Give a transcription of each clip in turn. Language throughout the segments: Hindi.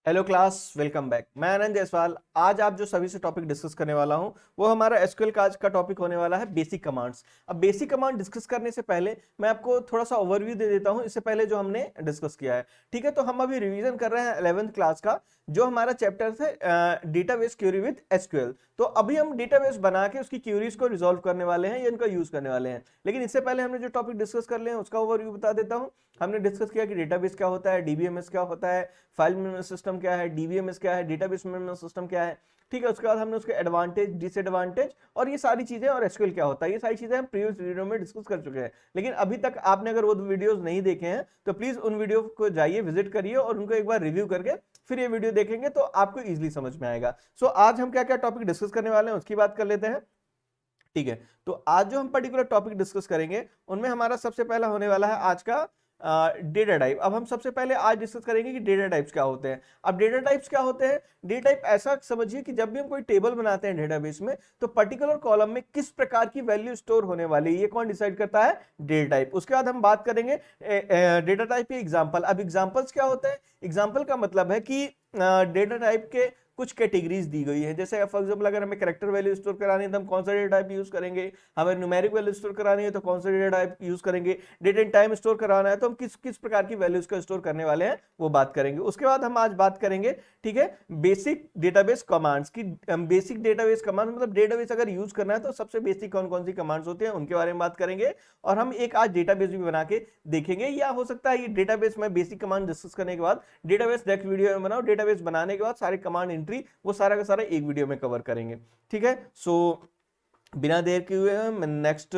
Hello class, welcome back. मैं आनंद जायसवाल। आज आप जो सभी से टॉपिक डिस्कस करने वाला हूं वो हमारा एसक्यूएल का आज का टॉपिक होने वाला है बेसिक कमांड्स। अब बेसिक कमांड डिस्कस करने से पहले मैं आपको थोड़ा सा ओवरव्यू दे देता हूं इससे पहले जो हमने डिस्कस किया है। ठीक है, तो हम अभी रिवीजन कर रहे हैं 11th क्लास का जो हमारा चैप्टर है डेटाबेस क्वेरी विद एसक्यूएल। तो अभी हम डेटाबेस बना के उसकी क्वेरीज को रिजॉल्व करने वाले हैं या इनका यूज करने वाले हैं। लेकिन इससे पहले हमने जो टॉपिक डिस्कस कर लिए हैं उसका ओवरव्यू बता देता हूं। हमने डिस्कस किया कि डेटाबेस क्या होता है, डीबीएमएस क्या होता है, फाइल मैनेजमेंट सिस्टम क्या है, डीबीएमएस क्या है, डेटाबेस मैनेजमेंट सिस्टम क्या है। ठीक है, उसके बाद हमने उसके एडवांटेज, डिसएडवांटेज और ये सारी चीजें और एसक्यूएल क्या होता है, ये सारी चीजें हम प्रीवियस वीडियो में डिस्कस कर चुके हैं। लेकिन अभी तक आपने अगर वो वीडियोस नहीं देखे हैं तो प्लीज उन वीडियो को जाइए, विजिट करिए और उनको एक बार रिव्यू करके फिर ये वीडियो देखेंगे तो आपको इजीली समझ में आएगा। सो आज हम क्या क्या टॉपिक डिस्कस करने वाले हैं उसकी बात कर लेते हैं। ठीक है, तो आज जो हम पर्टिकुलर टॉपिक डिस्कस करेंगे उनमें हमारा सबसे पहला होने वाला है आज का डेटा टाइप। अब हम सबसे पहले आज डिस्कस करेंगे कि डेटा टाइप्स क्या होते हैं। अब डेटा टाइप्स क्या होते हैं? डेटा टाइप ऐसा समझिए कि जब भी हम कोई टेबल बनाते हैं डेटाबेस में तो पर्टिकुलर कॉलम में किस प्रकार की वैल्यू स्टोर होने वाली है ये कौन डिसाइड करता है? Data type. उसके बाद हम बात करेंगे डेटा टाइप के एग्जांपल। अब एग्जांपल्स क्या होते हैं? एग्जांपल का मतलब है कि डेटा टाइप के कुछ कैटेगरीज दी गई है। जैसे फॉर एग्जांपल अगर हमें कैरेक्टर वैल्यू स्टोर करानी है तो हम कौन सा डेटा टाइप यूज करेंगे, हमें न्यूमेरिक वैल्यू स्टोर करानी है तो कौन सा डेटा टाइप यूज करेंगे, डेट एंड टाइम स्टोर कराना है तो हम किस किस प्रकार की वैल्यूज को स्टोर करने वाले हैं वो बात करेंगे। उसके बाद हम आज बात करेंगे, ठीक है, बेसिक डेटाबेस कमांड्स की। बेसिक डेटाबेस कमांड मतलब डेटाबेस अगर यूज करना है तो सबसे बेसिक कौन कौन सी कमांड्स होती हैं उनके बारे में बात करेंगे। और हम एक आज डेटाबेस भी बना के देखेंगे, या हो सकता है ये डेटाबेस में बेसिक कमांड डिस्कस करने के बाद डेटाबेस नेक्स्ट वीडियो में बनाओ, डेटाबेस बनाने के बाद सारे कमांड एंट्री वो सारा का सारा एक वीडियो में कवर करेंगे। ठीक है, सो बिना देर किए हुए हम नेक्स्ट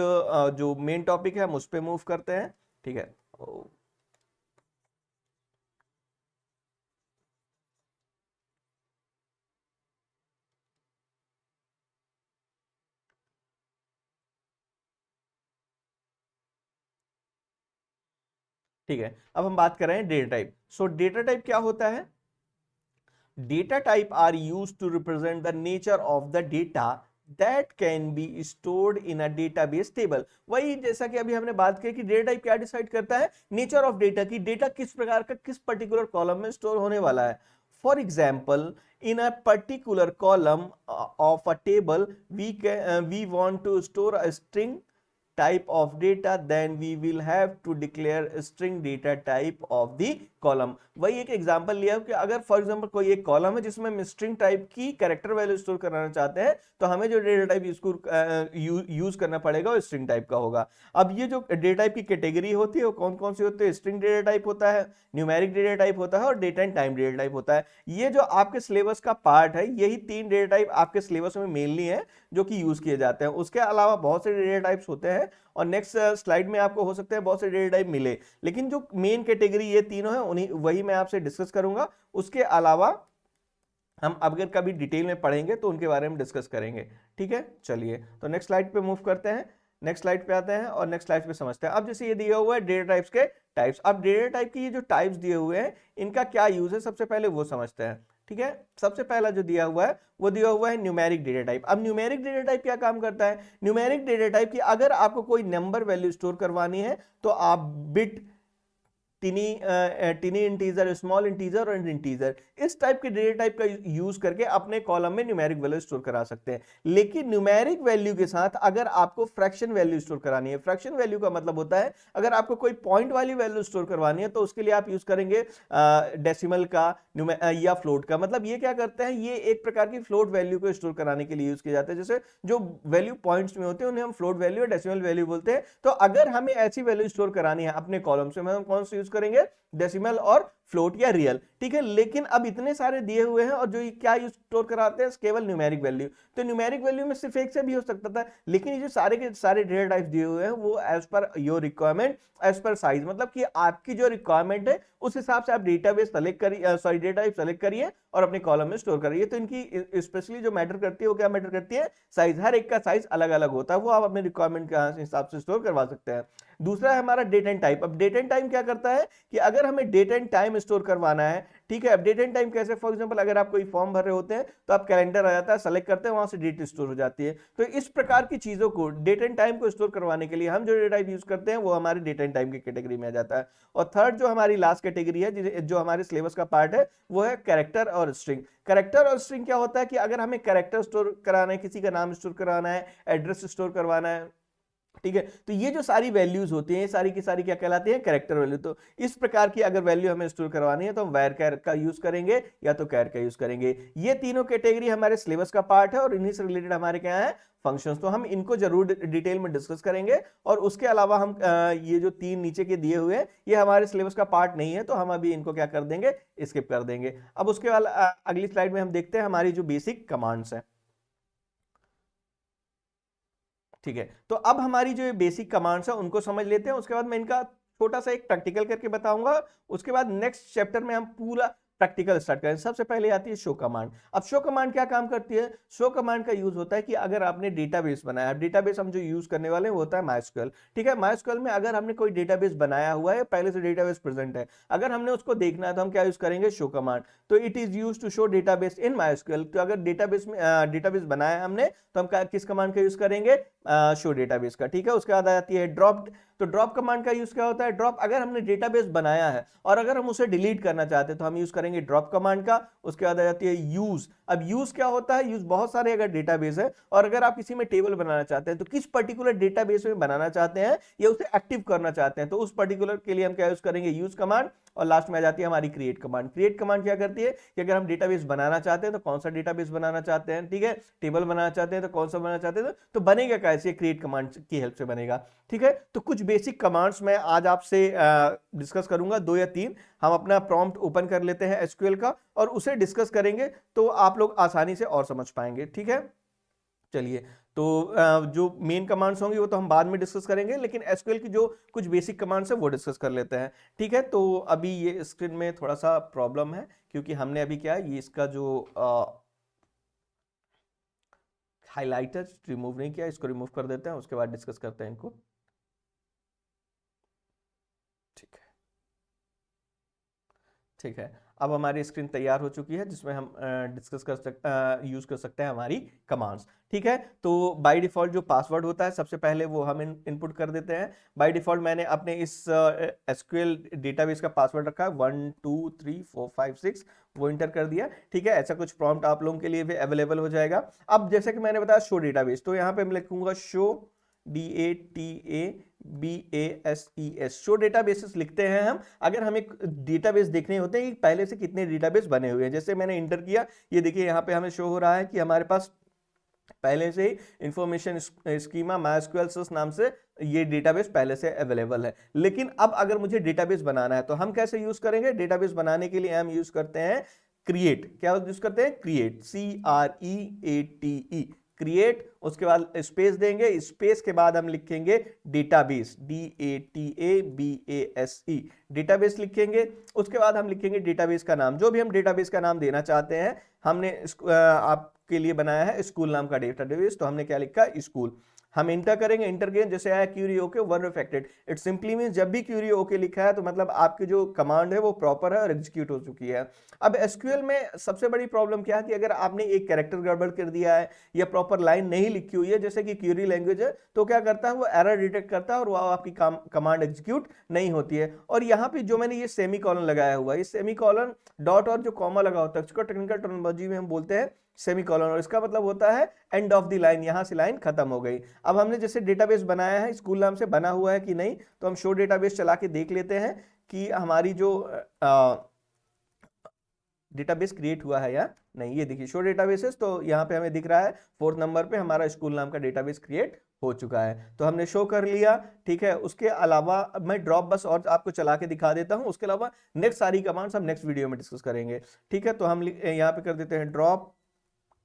जो मेन टॉपिक है हम उस पर मूव करते हैं। ठीक है, ठीक है, अब हम बात कर रहे हैं डेटा टाइप। सो डेटा टाइप क्या होता है? Data type are used to represent the nature of the data that can be stored in a database table। वही जैसा कि अभी हमने बात की कि डेटा टाइप क्या डिसाइड करता है? नेचर ऑफ डेटा की, डेटा किस प्रकार का किस पर्टिकुलर कॉलम में स्टोर होने वाला है। For example, in a particular column of a table we want to store a string type of data, then we will have to declare string data type of the column। वही एक एग्जांपल लिया कि अगर फॉर एग्जांपल कोई एक कॉलम है जिसमें हम स्ट्रिंग टाइप की कैरेक्टर वैल्यू स्टोर कराना चाहते हैं तो हमें जो डेटा टाइप यूज करना पड़ेगा वो स्ट्रिंग टाइप का होगा। अब ये जो डेटा टाइप की कैटेगरी होती है वो कौन कौन सी होती है? स्ट्रिंग डेटा टाइप होता है, न्यूमेरिक डेटा टाइप होता है और date and time data type होता है। ये जो आपके सिलेबस का पार्ट है यही तीन डेटा टाइप आपके सिलेबस में मेनली है जो कि यूज किए जाते हैं। उसके अलावा बहुत से डेटा टाइप्स होते हैं और नेक्स्ट स्लाइड में आपको हो सकता है बहुत से डेटा टाइप मिले, लेकिन जो मेन कैटेगरी ये तीनों है उन्हीं वही मैं आपसे डिस्कस करूंगा। उसके अलावा हम अगर कभी डिटेल में पढ़ेंगे तो उनके बारे में डिस्कस करेंगे। ठीक है, चलिए तो नेक्स्ट स्लाइड पे मूव करते हैं। नेक्स्ट स्लाइड पे आते हैं और नेक्स्ट स्लाइड पे समझते हैं। अब जैसे ये दिया हुआ है डेटा टाइप्स के टाइप्स। अब डेटा टाइप की ये जो टाइप्स दिए हुए हैं इनका क्या यूज है सबसे पहले वो समझते हैं। ठीक है, सबसे पहला जो दिया हुआ है वो दिया हुआ है न्यूमेरिक डेटा टाइप। अब न्यूमेरिक डेटा टाइप क्या काम करता है? न्यूमेरिक डेटा टाइप की अगर आपको कोई नंबर वैल्यू स्टोर करवानी है तो आप बिट, टिनी इंटीजर, स्मॉल इंटीजर और इंटीजर इस टाइप के डेटा टाइप का यूज करके अपने कॉलम में न्यूमेरिक वैल्यू स्टोर करा सकते हैं। लेकिन न्यूमेरिक वैल्यू के साथ अगर आपको फ्रैक्शन वैल्यू स्टोर करानी है, फ्रैक्शन वैल्यू का मतलब होता है अगर आपको कोई पॉइंट वाली वैल्यू स्टोर करवानी है तो उसके लिए आप यूज करेंगे डेसिमल का या फ्लोट का। मतलब ये क्या करते हैं, ये एक प्रकार की फ्लोट वैल्यू को स्टोर कराने के लिए यूज किए जाते हैं। जैसे जो वैल्यू पॉइंट्स में होते हैं उन्हें हम फ्लोट वैल्यू और डेसिमल वैल्यू बोलते हैं। तो अगर हमें ऐसी वैल्यू स्टोर करानी है अपने कॉलम से, हम कौन सा यूज करेंगे? डेसिमल और फ्लोट या रियल। ठीक है, लेकिन अब इतने सारे दिए हुए हैं और जो क्या यूज स्टोर कराते हैं केवल न्यूमेरिक वैल्यू। तो न्यूमेरिक वैल्यू में सिर्फ एक से भी हो सकता था, लेकिन ये जो सारे के सारे डेटा टाइप्स दिए हुए हैं वो as per your requirement, as per size, मतलब कि आपकी जो रिक्वायरमेंट है उस हिसाब से आप डेटाबेस सेलेक्ट करिए, सॉरी डेटा टाइप सेलेक्ट करिए और अपने कॉलम में स्टोर करिए। तो इनकी स्पेशली जो मैटर करती है वो क्या मैटर करती है? साइज। हर एक का साइज अलग अलग होता है, वो आप अपने रिक्वायरमेंट के हिसाब से स्टोर करवा सकते हैं। दूसरा है हमारा डेट एंड टाइम। अब डेट एंड टाइम क्या करता है कि अगर हमें डेट एंड टाइम स्टोर करवाना है, ठीक है, अब डेट एंड टाइम कैसे, फॉर एग्जांपल अगर आप कोई फॉर्म भर रहे होते हैं तो आप कैलेंडर आ जाता है, सेलेक्ट करते हैं, वहां से डेट स्टोर हो जाती है। तो इस प्रकार की चीजों को, डेट एंड टाइम को स्टोर करवाने के लिए हम जो डेटा टाइप यूज करते हैं वो हमारे डेट एंड टाइम की कैटेगरी में आ जाता है। और थर्ड जो हमारी लास्ट कैटेगरी है, जो हमारे सिलेबस का पार्ट है, वो है कैरेक्टर और स्ट्रिंग। कैरेक्टर और स्ट्रिंग क्या होता है कि अगर हमें कैरेक्टर स्टोर कराना है, किसी का नाम स्टोर कराना है, एड्रेस स्टोर करवाना है, ठीक है, तो ये जो सारी वैल्यूज होती हैं, ये सारी की सारी क्या कहलाती है, कैरेक्टर वैल्यू। तो इस प्रकार की अगर वैल्यू हमें स्टोर करवानी है तो हम वायर कैर का यूज करेंगे या तो कैर का यूज करेंगे। ये तीनों कैटेगरी हमारे सिलेबस का पार्ट है और इन्हीं से रिलेटेड हमारे क्या है, फंक्शंस। तो हम इनको जरूर डिटेल में डिस्कस करेंगे। और उसके अलावा हम ये जो तीन नीचे के दिए हुए हैं ये हमारे सिलेबस का पार्ट नहीं है, तो हम अभी इनको क्या कर देंगे, स्किप कर देंगे। अब उसके बाद अगली स्लाइड में हम देखते हैं हमारी जो बेसिक कमांड्स है, ठीक है। तो अब हमारी जो बेसिक कमांड्स है उनको समझ लेते हैं, उसके बाद मैं इनका छोटा सा एक प्रैक्टिकल करके बताऊंगा। उसके बाद नेक्स्ट चैप्टर में हम पूरा प्रैक्टिकल स्टार्ट करें। सबसे पहले आती है शो कमांड। अब शो कमांड क्या काम करती है, शो कमांड का यूज होता है कि अगर आपने डेटाबेस बनाया, डेटाबेस हम जो यूज करने वाले हैं वो होता है माइस्क्यूएल, ठीक है। माइस्क्यूएल में अगर हमने कोई डेटाबेस बनाया हुआ है, पहले से डेटाबेस प्रेजेंट है, अगर हमने उसको देखना है तो हम क्या यूज करेंगे, शो कमांड। तो it is use to show database in MySQL. तो अगर डेटाबेस में डेटाबेस बनाया है हमने तो हम किस कमांड का यूज करेंगे, शो डेटाबेस का, ठीक है। उसके बाद आ जाती है ड्रॉप। तो ड्रॉप कमांड का यूज क्या होता है, ड्रॉप अगर हमने डेटाबेस बनाया है और अगर हम उसे डिलीट करना चाहते हैं तो हम यूज करेंगे ड्रॉप कमांड का। उसके बाद आ जाती है यूज। अब यूज क्या होता है, यूज बहुत सारे अगर डेटाबेस है और अगर आप किसी में टेबल बनाना चाहते हैं तो किस पर्टिकुलर डेटाबेस में बनाना चाहते हैं या उसे एक्टिव करना चाहते हैं, तो उस पर्टिकुलर के लिए हम क्या यूज करेंगे, यूज कमांड। और लास्ट में आ जाती है हमारी क्रिएट कमांड। क्रिएट कमांड क्या करती है कि अगर हम डेटाबेस बनाना चाहते हैं तो कौन सा डेटाबेस बनाना चाहते हैं, ठीक है, टेबल बनाना चाहते हैं तो कौन सा बनाना चाहते हैं, तो बनेगा कैसे, क्रिएट कमांड की हेल्प से बनेगा, ठीक है। तो कुछ बेसिक कमांड्स मैं आज आपसे डिस्कस करूंगा, 2 या 3। हम अपना प्रॉम्प्ट ओपन कर लेते हैं एसक्यूएल का और उसे डिस्कस करेंगे तो आप लोग आसानी से और समझ पाएंगे, ठीक है। चलिए, तो जो मेन कमांड्स होंगी वो तो हम बाद में डिस्कस करेंगे, लेकिन एसक्यूएल की जो कुछ बेसिक कमांड्स है वो डिस्कस कर लेते हैं, ठीक है। तो अभी ये स्क्रीन में थोड़ा सा प्रॉब्लम है क्योंकि हमने अभी क्या है, ये इसका जो हाइलाइटर रिमूव नहीं किया, इसको रिमूव कर देते हैं, उसके बाद डिस्कस करते हैं इनको, ठीक है। ठीक है, अब हमारी स्क्रीन तैयार हो चुकी है जिसमें हम डिस्कस यूज कर सकते हैं हमारी कमांड्स, ठीक है। तो बाय डिफॉल्ट जो पासवर्ड होता है सबसे पहले वो हम इनपुट कर देते हैं। बाय डिफॉल्ट मैंने अपने इस एसक्यूएल डेटाबेस का पासवर्ड रखा है 1 2 3 4 5 6, वो इंटर कर दिया, ठीक है। ऐसा कुछ प्रॉम्प्ट आप लोगों के लिए भी अवेलेबल हो जाएगा। अब जैसे कि मैंने बताया शो डेटाबेस, तो यहाँ पे मैं लिखूंगा शो DATABASES, शो डेटाबेसेस लिखते हैं हम अगर हमें डेटाबेस देखने होते हैं कि पहले से कितने डेटाबेस बने हुए हैं। जैसे मैंने इंटर किया, ये देखिए यहाँ पे हमें शो हो रहा है कि हमारे पास पहले से ही इंफॉर्मेशन स्कीमा माइस्क्यूएल नाम से ये डेटाबेस पहले से अवेलेबल है। लेकिन अब अगर मुझे डेटाबेस बनाना है तो हम कैसे यूज करेंगे, डेटाबेस बनाने के लिए हम यूज करते हैं क्रिएट। क्या यूज करते हैं, क्रिएट, CREATE, क्रिएट। उसके बाद स्पेस देंगे, स्पेस के बाद हम लिखेंगे डेटाबेस, DATABASE, डेटाबेस लिखेंगे। उसके बाद हम लिखेंगे डेटाबेस का नाम, जो भी हम डेटाबेस का नाम देना चाहते हैं। हमने आपके लिए बनाया है स्कूल नाम का डेटाबेस, तो हमने क्या लिखा, स्कूल। हम इंटर करेंगे, इंटर करेंगे, जैसे आया query okay one reflected, it simply means जब भी क्यूरी ओके लिखा है तो मतलब आपकी जो कमांड है वो प्रॉपर है और एग्जीक्यूट हो चुकी है। अब एसक्यूएल में सबसे बड़ी प्रॉब्लम क्या है कि अगर आपने एक कैरेक्टर गड़बड़ कर दिया है या प्रॉपर लाइन नहीं लिखी हुई है, जैसे कि क्यूरी लैंग्वेज है, तो क्या करता है वो एरर डिटेक्ट करता है और वो आपकी कमांड एग्जीक्यूट नहीं होती है। और यहाँ पे जो मैंने ये सेमी कॉलन लगाया हुआ है, ये सेमी कॉलन डॉट और जो कॉमा लगा होता है उसको टेक्निकल टर्मिनोलॉजी में हम बोलते हैं सेमी कॉलन, और इसका मतलब होता है एंड ऑफ द लाइन, यहां से लाइन खत्म हो गई। अब हमने जैसे डेटाबेस बनाया है, स्कूल नाम से बना हुआ है कि नहीं, तो हम शो डेटाबेस चला के देख लेते हैं कि हमारी जो डेटाबेस क्रिएट हुआ है या नहीं। ये देखिए शो डेटाबेसेस, तो यहाँ पे हमें दिख रहा है 4th नंबर पे हमारा स्कूल नाम का डेटाबेस क्रिएट हो चुका है, तो हमने शो कर लिया, ठीक है। उसके अलावा अब मैं ड्रॉप बस और आपको चला के दिखा देता हूं, उसके अलावा नेक्स्ट सारी कमांड्स हम नेक्स्ट वीडियो में डिस्कस करेंगे, ठीक है। तो हम यहाँ पे कर देते हैं drop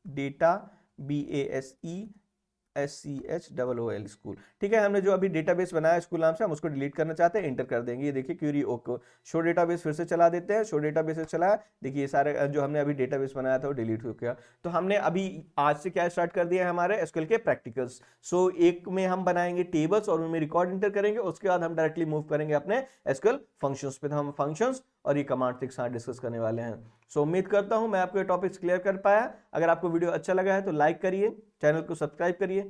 data BASE SCHOOL school. ठीक है, हमने जो अभी डेटाबेस बनाया स्कूल नाम से, हम उसको डिलीट करना चाहते हैं, एंटर कर देंगे। ये देखिए क्यूरी ओको शो डेटाबेस फिर से चला देते हैं। शो डेटाबेस से चला, देखिए ये सारे जो हमने अभी डेटाबेस बनाया था वो डिलीट हो गया। तो हमने अभी आज से क्या स्टार्ट कर दिया है, हमारे एसक्यूएल के प्रैक्टिकल्स। सो एक में हम बनाएंगे टेबल्स और उनमें रिकॉर्ड एंटर करेंगे, उसके बाद हम डायरेक्टली मूव करेंगे अपने एसक्यूएल फंक्शंस पे। तो हम फंक्शंस और ये कमांड्स एक साथ डिस्कस करने वाले हैं। सो उम्मीद करता हूं मैं आपको ये टॉपिक्स क्लियर कर पाया। अगर आपको वीडियो अच्छा लगा है तो लाइक करिए, चैनल को सब्सक्राइब करिए।